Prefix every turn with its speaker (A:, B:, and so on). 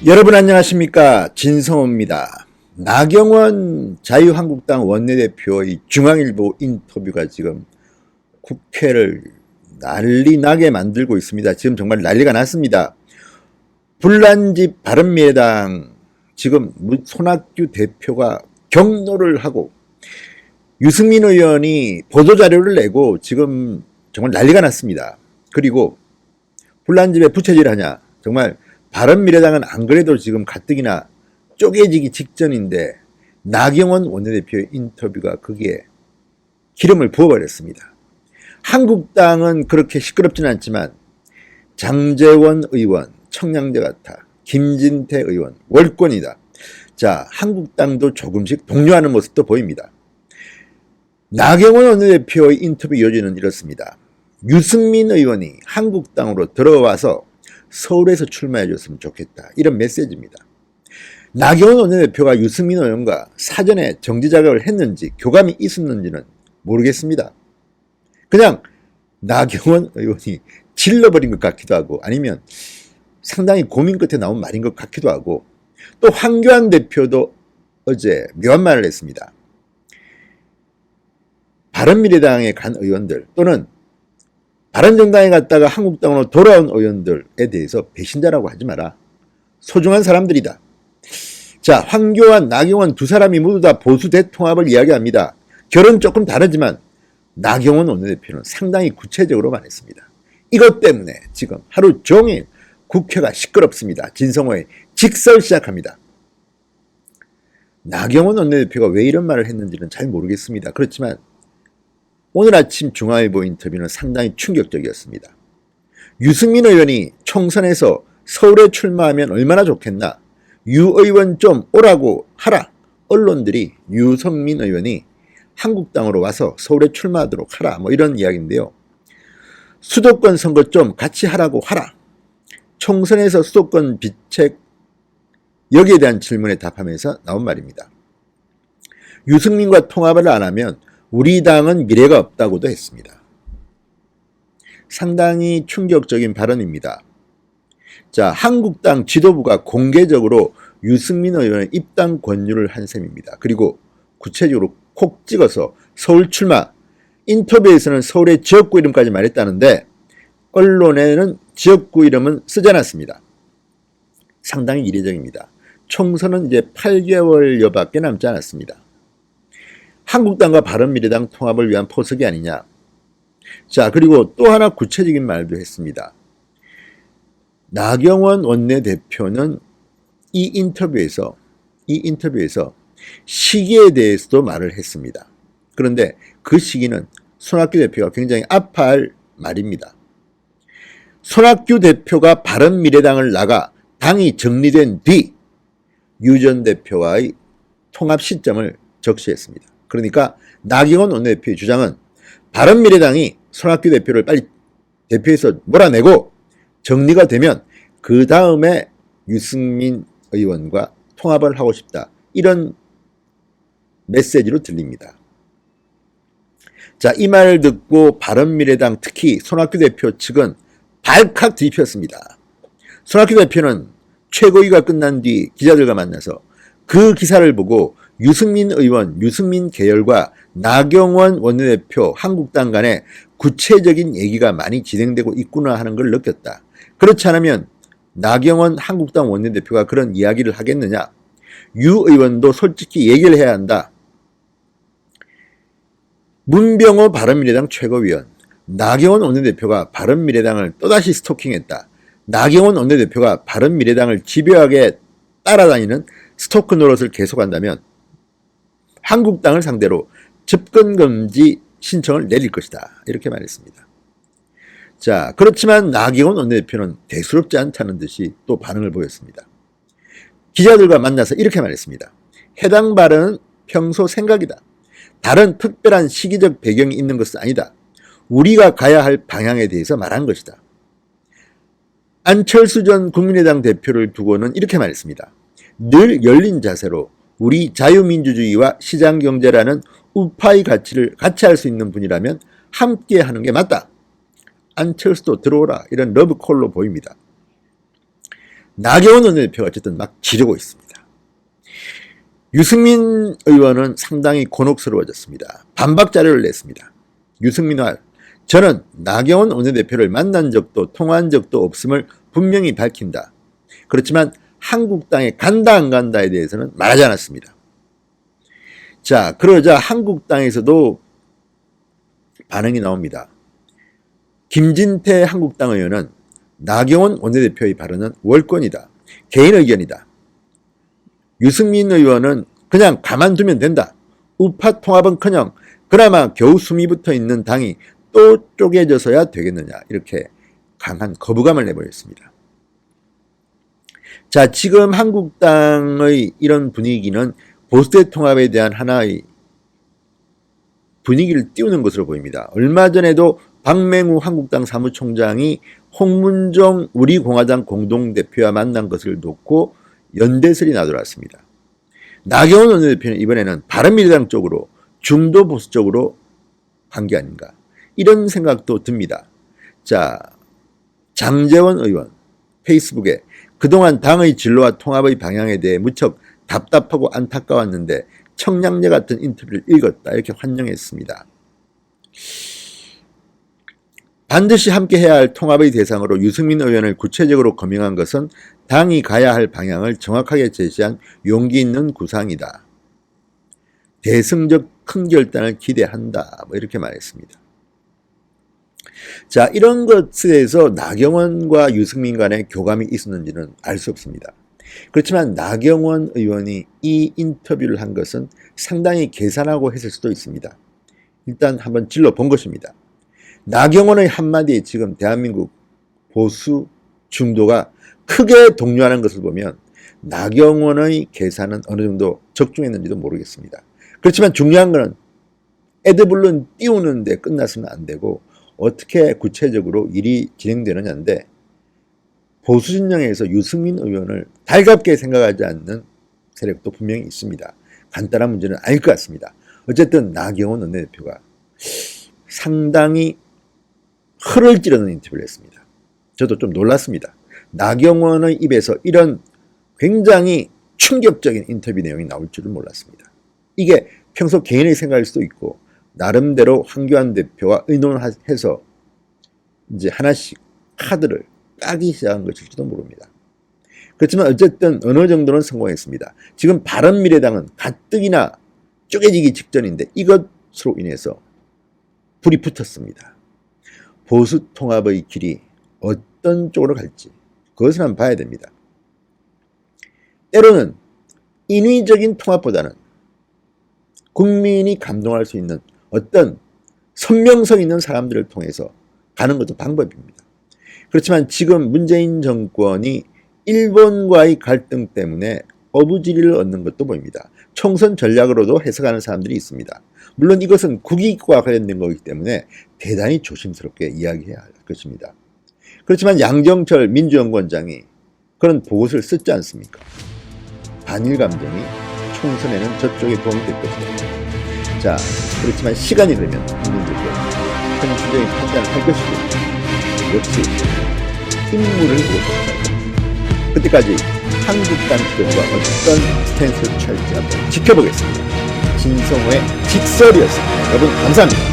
A: 여러분 안녕하십니까, 진성호입니다. 나경원 자유한국당 원내대표의 중앙일보 인터뷰가 지금 국회를 난리 나게 만들고 있습니다. 지금 정말 난리가 났습니다. 불난집 바른미래당 지금 손학규 대표가 경로를 하고 유승민 의원이 보도자료를 내고 지금 정말 난리가 났습니다. 그리고 불난집에 부채질 하냐, 정말 바른미래당은 안 그래도 지금 가뜩이나 쪼개지기 직전인데 나경원 원내대표의 인터뷰가 거기에 기름을 부어버렸습니다. 한국당은 그렇게 시끄럽지는 않지만 장제원 의원, 청량제 같아, 김진태 의원, 월권이다. 자, 한국당도 조금씩 동요하는 모습도 보입니다. 나경원 원내대표의 인터뷰 요지는 이렇습니다. 유승민 의원이 한국당으로 들어와서 서울에서 출마해 줬으면 좋겠다, 이런 메시지입니다. 나경원 원내대표가 유승민 의원과 사전에 정지자격을 했는지 교감이 있었는지는 모르겠습니다. 그냥 나경원 의원이 질러버린 것 같기도 하고, 아니면 상당히 고민 끝에 나온 말인 것 같기도 하고, 또 황교안 대표도 어제 묘한 말을 했습니다. 바른미래당에 간 의원들 또는 바른정당에 갔다가 한국당으로 돌아온 의원들에 대해서 배신자라고 하지 마라. 소중한 사람들이다. 자, 황교안, 나경원 두 사람이 모두 다 보수 대통합을 이야기합니다. 결은 조금 다르지만 나경원 원내대표는 상당히 구체적으로 말했습니다. 이것 때문에 지금 하루 종일 국회가 시끄럽습니다. 진성호의 직설 시작합니다. 나경원 원내대표가 왜 이런 말을 했는지는 잘 모르겠습니다. 그렇지만 오늘 아침 중앙일보 인터뷰는 상당히 충격적이었습니다. 유승민 의원이 총선에서 서울에 출마하면 얼마나 좋겠나, 유 의원 좀 오라고 하라, 언론들이 유승민 의원이 한국당으로 와서 서울에 출마하도록 하라, 뭐 이런 이야기인데요. 수도권 선거 좀 같이 하라고 하라, 총선에서 수도권 비책, 여기에 대한 질문에 답하면서 나온 말입니다. 유승민과 통합을 안 하면 우리 당은 미래가 없다고도 했습니다. 상당히 충격적인 발언입니다. 자, 한국당 지도부가 공개적으로 유승민 의원의 입당 권유를 한 셈입니다. 그리고 구체적으로 콕 찍어서 서울 출마, 인터뷰에서는 서울의 지역구 이름까지 말했다는데 언론에는 지역구 이름은 쓰지 않았습니다. 상당히 이례적입니다. 총선은 이제 8개월여밖에 남지 않았습니다. 한국당과 바른미래당 통합을 위한 포석이 아니냐. 자, 그리고 또 하나 구체적인 말도 했습니다. 나경원 원내대표는 이 인터뷰에서 시기에 대해서도 말을 했습니다. 그런데 그 시기는 손학규 대표가 굉장히 아파할 말입니다. 손학규 대표가 바른미래당을 나가 당이 정리된 뒤 유 전 대표와의 통합 시점을 적시했습니다. 그러니까 나경원 원내대표의 주장은 바른미래당이 손학규 대표를 빨리 대표에서 몰아내고 정리가 되면 그 다음에 유승민 의원과 통합을 하고 싶다, 이런 메시지로 들립니다. 자, 이 말을 듣고 바른미래당, 특히 손학규 대표 측은 발칵 뒤집혔습니다. 손학규 대표는 최고위가 끝난 뒤 기자들과 만나서 그 기사를 보고 유승민 의원, 유승민 계열과 나경원 원내대표, 한국당 간에 구체적인 얘기가 많이 진행되고 있구나 하는 걸 느꼈다. 그렇지 않으면 나경원 한국당 원내대표가 그런 이야기를 하겠느냐. 유 의원도 솔직히 얘기를 해야 한다. 문병호 바른미래당 최고위원, 나경원 원내대표가 바른미래당을 또다시 스토킹했다. 나경원 원내대표가 바른미래당을 집요하게 따라다니는 스토크 노릇을 계속한다면 한국당을 상대로 접근금지 신청을 내릴 것이다, 이렇게 말했습니다. 자, 그렇지만 나경원 원내대표는 대수롭지 않다는 듯이 또 반응을 보였습니다. 기자들과 만나서 이렇게 말했습니다. 해당 발언은 평소 생각이다. 다른 특별한 시기적 배경이 있는 것은 아니다. 우리가 가야 할 방향에 대해서 말한 것이다. 안철수 전 국민의당 대표를 두고는 이렇게 말했습니다. 늘 열린 자세로 우리 자유민주주의와 시장경제라는 우파의 가치를 같이 할 수 있는 분이라면 함께 하는 게 맞다. 안철수도 들어오라, 이런 러브콜로 보입니다. 나경원 원내대표가 어쨌든 막 지르고 있습니다. 유승민 의원은 상당히 곤혹스러워졌습니다. 반박 자료를 냈습니다. 유승민은 저는 나경원 원내대표를 만난 적도 통화한 적도 없음을 분명히 밝힌다. 그렇지만 한국당에 간다 안 간다에 대해서는 말하지 않았습니다. 자, 그러자 한국당에서도 반응이 나옵니다. 김진태 한국당 의원은 나경원 원내대표의 발언은 월권이다. 개인 의견이다. 유승민 의원은 그냥 가만두면 된다. 우파 통합은커녕 그나마 겨우 숨이 붙어 있는 당이 또 쪼개져서야 되겠느냐. 이렇게 강한 거부감을 내버렸습니다. 자, 지금 한국당의 이런 분위기는 보수대 통합에 대한 하나의 분위기를 띄우는 것으로 보입니다. 얼마 전에도 박맹우 한국당 사무총장이 홍문종 우리공화당 공동대표와 만난 것을 놓고 연대설이 나돌았습니다. 나경원 원내대표는 이번에는 바른미래당 쪽으로 중도 보수 쪽으로 간 게 아닌가 이런 생각도 듭니다. 자, 장제원 의원 페이스북에 그동안 당의 진로와 통합의 방향에 대해 무척 답답하고 안타까웠는데 청량제 같은 인터뷰를 읽었다 이렇게 환영했습니다. 반드시 함께해야 할 통합의 대상으로 유승민 의원을 구체적으로 거명한 것은 당이 가야 할 방향을 정확하게 제시한 용기 있는 구상이다. 대승적 큰 결단을 기대한다. 뭐 이렇게 말했습니다. 자, 이런 것에 대해서 나경원과 유승민 간의 교감이 있었는지는 알 수 없습니다. 그렇지만 나경원 의원이 이 인터뷰를 한 것은 상당히 계산하고 했을 수도 있습니다. 일단 한번 찔러본 것입니다. 나경원의 한마디에 지금 대한민국 보수 중도가 크게 동요하는 것을 보면 나경원의 계산은 어느 정도 적중했는지도 모르겠습니다. 그렇지만 중요한 것은 애드블룬 띄우는데 끝나서는 안 되고 어떻게 구체적으로 일이 진행되느냐인데 보수 진영에서 유승민 의원을 달갑게 생각하지 않는 세력도 분명히 있습니다. 간단한 문제는 아닐 것 같습니다. 어쨌든 나경원 원내대표가 상당히 허를 찌르는 인터뷰를 했습니다. 저도 좀 놀랐습니다. 나경원의 입에서 이런 굉장히 충격적인 인터뷰 내용이 나올 줄은 몰랐습니다. 이게 평소 개인의 생각일 수도 있고 나름대로 황교안 대표와 의논해서 이제 하나씩 카드를 까기 시작한 것일지도 모릅니다. 그렇지만 어쨌든 어느 정도는 성공했습니다. 지금 바른미래당은 가뜩이나 쪼개지기 직전인데 이것으로 인해서 불이 붙었습니다. 보수 통합의 길이 어떤 쪽으로 갈지 그것을 한번 봐야 됩니다. 때로는 인위적인 통합보다는 국민이 감동할 수 있는 어떤 선명성 있는 사람들을 통해서 가는 것도 방법입니다. 그렇지만 지금 문재인 정권이 일본과의 갈등 때문에 어부지리를 얻는 것도 보입니다. 총선 전략으로도 해석하는 사람들이 있습니다. 물론 이것은 국익과 관련된 거기 때문에 대단히 조심스럽게 이야기해야 할 것입니다. 그렇지만 양정철 민주연구원장이 그런 보고서를 썼지 않습니까? 반일 감정이 총선에는 저쪽에 도움이 될 것이다. 자, 그렇지만 시간이 되면 국민들께 현실적인 판단을 할 것이고 역시 인물을 보고 그때까지 한국당 지도부가 어떤 스탠스를 취할지 한번 지켜보겠습니다. 진성호의 직설이었습니다. 여러분 감사합니다.